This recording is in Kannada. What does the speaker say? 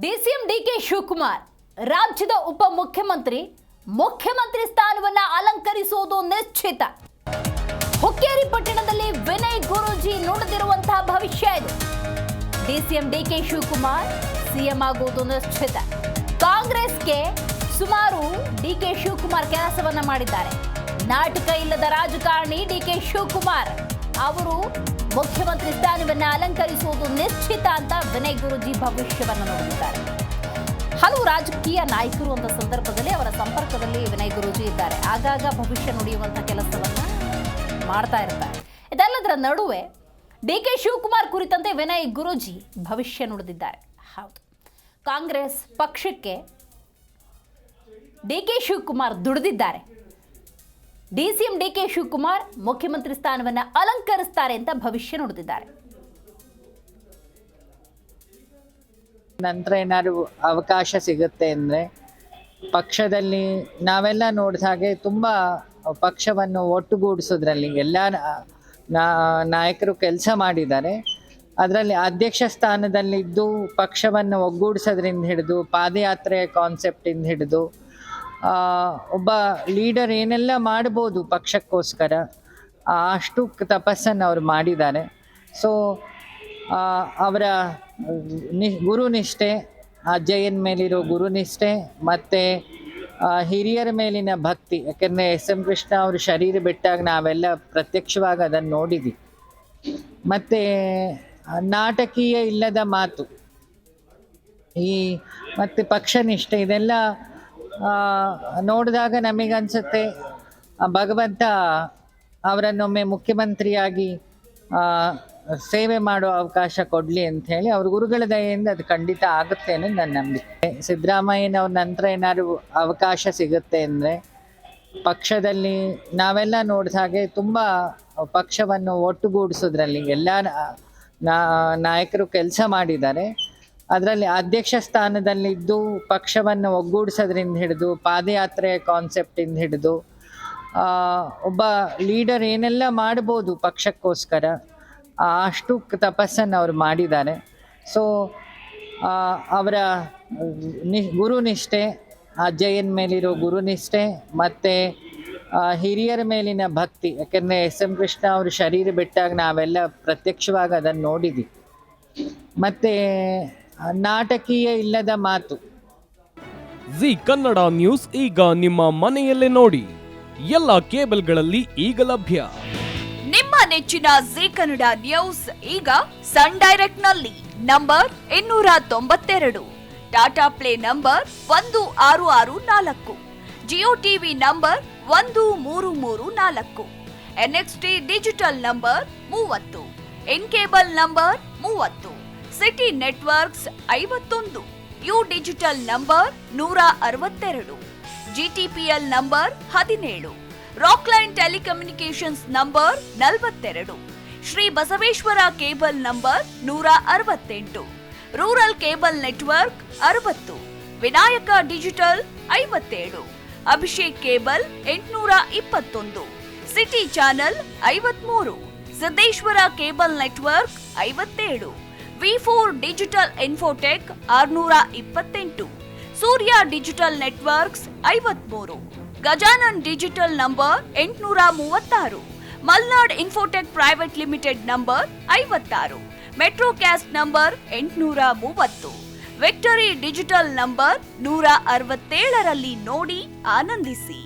ಡಿಸಿಎಂ ಡಿಕೆ ಶಿವಕುಮಾರ್ ರಾಜ್ಯದ ಮುಖ್ಯಮಂತ್ರಿ ಸ್ಥಾನವನ್ನ ಅಲಂಕರಿಸುವುದು ನಿಶ್ಚಿತ. ಹುಕ್ಕೇರಿ ಪಟ್ಟಣದಲ್ಲಿ ವಿನಯ್ ಗುರೂಜಿ ನುಡಿದಿರುವಂತಹ ಭವಿಷ್ಯ ಇದು. ಡಿಸಿಎಂ ಡಿಕೆ ಶಿವಕುಮಾರ್ ಸಿಎಂ ಆಗುವುದು ನಿಶ್ಚಿತ. ಕಾಂಗ್ರೆಸ್ಗೆ ಸುಮಾರು ಡಿಕೆ ಶಿವಕುಮಾರ್ ಕೆಲಸವನ್ನ ಮಾಡಿದ್ದಾರೆ. ನಾಟಕ ಇಲ್ಲದ ರಾಜಕಾರಣಿ ಡಿಕೆ ಶಿವಕುಮಾರ್ ಅವರು ಮುಖ್ಯಮಂತ್ರಿ ಸ್ಥಾನವನ್ನ ಅಲಂಕರಿಸುವುದು ನಿಶ್ಚಿತ ಅಂತ ವಿನಯ್ ಗುರೂಜಿ ಭವಿಷ್ಯವನ್ನ ನುಡಿದಿದ್ದಾರೆ. ಹಲವು ರಾಜಕೀಯ ನಾಯಕರು ಅಂತ ಸಂದರ್ಭದಲ್ಲಿ ಅವರ ಸಂಪರ್ಕದಲ್ಲಿ ವಿನಯ್ ಗುರೂಜಿ ಇದ್ದಾರೆ. ಆಗಾಗ ಭವಿಷ್ಯ ನುಡಿಯುವಂತಹ ಕೆಲಸವನ್ನ ಮಾಡ್ತಾ ಇರ್ತಾರೆ. ಇದೆಲ್ಲದರ ನಡುವೆ ಡಿಕೆ ಶಿವಕುಮಾರ್ ಕುರಿತಂತೆ ವಿನಯ್ ಗುರೂಜಿ ಭವಿಷ್ಯ ನುಡಿದಿದ್ದಾರೆ. ಹೌದು, ಕಾಂಗ್ರೆಸ್ ಪಕ್ಷಕ್ಕೆ ಡಿಕೆ ಶಿವಕುಮಾರ್ ದುಡಿದಿದ್ದಾರೆ. ಡಿಸಿಎಂ ಡಿಕೆ ಶಿವಕುಮಾರ್ ಮುಖ್ಯಮಂತ್ರಿ ಸ್ಥಾನವನ್ನ ಅಲಂಕರಿಸ್ತಾರೆ ಅಂತ ಭವಿಷ್ಯ ನುಡಿದಿದ್ದಾರೆ. ನಂತರ ಏನಾದ್ರು ಅವಕಾಶ ಸಿಗುತ್ತೆ ಅಂದರೆ ಪಕ್ಷದಲ್ಲಿ ನಾವೆಲ್ಲ ನೋಡಿದ ಹಾಗೆ ತುಂಬ ಪಕ್ಷವನ್ನು ಒಟ್ಟುಗೂಡಿಸೋದ್ರಲ್ಲಿ ಎಲ್ಲ ನಾಯಕರು ಕೆಲಸ ಮಾಡಿದ್ದಾರೆ. ಅದರಲ್ಲಿ ಅಧ್ಯಕ್ಷ ಸ್ಥಾನದಲ್ಲಿದ್ದು ಪಕ್ಷವನ್ನು ಒಗ್ಗೂಡಿಸೋದ್ರಿಂದ ಹಿಡಿದು ಪಾದಯಾತ್ರೆಯ ಕಾನ್ಸೆಪ್ಟಿಂದ ಹಿಡಿದು ಒಬ್ಬ ಲೀಡರ್ ಏನೆಲ್ಲ ಮಾಡ್ಬೋದು ಪಕ್ಷಕ್ಕೋಸ್ಕರ ಅಷ್ಟು ತಪಸ್ಸನ್ನು ಅವರು ಮಾಡಿದ್ದಾರೆ. ಸೊ ಅವರ ಗುರುನಿಷ್ಠೆ, ಅಜ್ಜಯ್ಯನ ಮೇಲಿರೋ ಗುರುನಿಷ್ಠೆ ಮತ್ತು ಹಿರಿಯರ ಮೇಲಿನ ಭಕ್ತಿ, ಯಾಕೆಂದರೆ ಎಸ್.ಎಂ. ಕೃಷ್ಣ ಅವರು ಶರೀರ ಬಿಟ್ಟಾಗ ನಾವೆಲ್ಲ ಪ್ರತ್ಯಕ್ಷವಾಗಿ ಅದನ್ನು ನೋಡಿದ್ವಿ. ಮತ್ತು ನಾಟಕೀಯ ಇಲ್ಲದ ಮಾತು, ಮತ್ತು ಪಕ್ಷನಿಷ್ಠೆ, ಇದೆಲ್ಲ ನೋಡಿದಾಗ ನಮಗನ್ಸುತ್ತೆ ಭಗವಂತ ಅವರನ್ನೊಮ್ಮೆ ಮುಖ್ಯಮಂತ್ರಿಯಾಗಿ ಸೇವೆ ಮಾಡೋ ಅವಕಾಶ ಕೊಡಲಿ ಅಂಥೇಳಿ ಅವ್ರ ಗುರುಗಳ ದಯೆಯಿಂದ ಅದು ಖಂಡಿತ ಆಗುತ್ತೆ ಅನ್ನೋದು ನನ್ನ ನಂಬಿಕೆ. ಸಿದ್ದರಾಮಯ್ಯನವ್ರ ನಂತರ ಏನಾದ್ರು ಅವಕಾಶ ಸಿಗುತ್ತೆ ಅಂದರೆ ಪಕ್ಷದಲ್ಲಿ ನಾವೆಲ್ಲ ನೋಡಿದ ಹಾಗೆ ತುಂಬ ಪಕ್ಷವನ್ನು ಒಟ್ಟುಗೂಡಿಸೋದ್ರಲ್ಲಿ ಎಲ್ಲ ನಾಯಕರು ಕೆಲಸ ಮಾಡಿದ್ದಾರೆ. ಅದರಲ್ಲಿ ಅಧ್ಯಕ್ಷ ಸ್ಥಾನದಲ್ಲಿದ್ದು ಪಕ್ಷವನ್ನು ಒಗ್ಗೂಡಿಸೋದ್ರಿಂದ ಹಿಡಿದು ಪಾದಯಾತ್ರೆಯ ಕಾನ್ಸೆಪ್ಟಿಂದ ಹಿಡಿದು ಒಬ್ಬ ಲೀಡರ್ ಏನೆಲ್ಲ ಮಾಡ್ಬೋದು ಪಕ್ಷಕ್ಕೋಸ್ಕರ ಅಷ್ಟು ತಪಸ್ಸನ್ನು ಅವರು ಮಾಡಿದ್ದಾರೆ. ಸೊ ಅವರ ಗುರುನಿಷ್ಠೆ, ಅಜ್ಜಯ್ಯನ ಮೇಲಿರೋ ಗುರುನಿಷ್ಠೆ ಮತ್ತು ಹಿರಿಯರ ಮೇಲಿನ ಭಕ್ತಿ, ಯಾಕೆಂದರೆ ಎಸ್.ಎಂ. ಕೃಷ್ಣ ಅವರು ಶರೀರ ಬಿಟ್ಟಾಗ ನಾವೆಲ್ಲ ಪ್ರತ್ಯಕ್ಷವಾಗಿ ಅದನ್ನು ನೋಡಿದ್ವಿ. ಮತ್ತು ನಾಟಕೀಯ ಇಲ್ಲದ ಮಾತು. ಜಿ ಕನ್ನಡ ನ್ಯೂಸ್ ಈಗ ನಿಮ್ಮ ಮನೆಯಲ್ಲೇ ನೋಡಿ. ಎಲ್ಲ ಕೇಬಲ್ಗಳಲ್ಲಿ ಈಗ ಲಭ್ಯ. ನಿಮ್ಮ ನೆಚ್ಚಿನ ಜಿ ಕನ್ನಡ ನ್ಯೂಸ್ ಈಗ ಸನ್ ಡೈರೆಕ್ಟ್ ನಲ್ಲಿ number 292, Tata Play number 1664, Jio TV number 1334, NXT digital number 30, N cable number 30, city networks 51, U digital number 162, GTPL number 17, Rockline telecommunications number 42, Shri Basaveshwara cable number 168, rural cable network 60, Vinayaka digital 57, Abhishek cable 821, city channel 53, Siddeshwara cable network 57, ವಿ4 digital infotech 628, Surya digital networks 53, Gajanan digital number 836, Malnad infotech private limited number 56, Metrocast number 830, victory digital number 167ರಲ್ಲಿ ನೋಡಿ ಆನಂದಿಸಿ.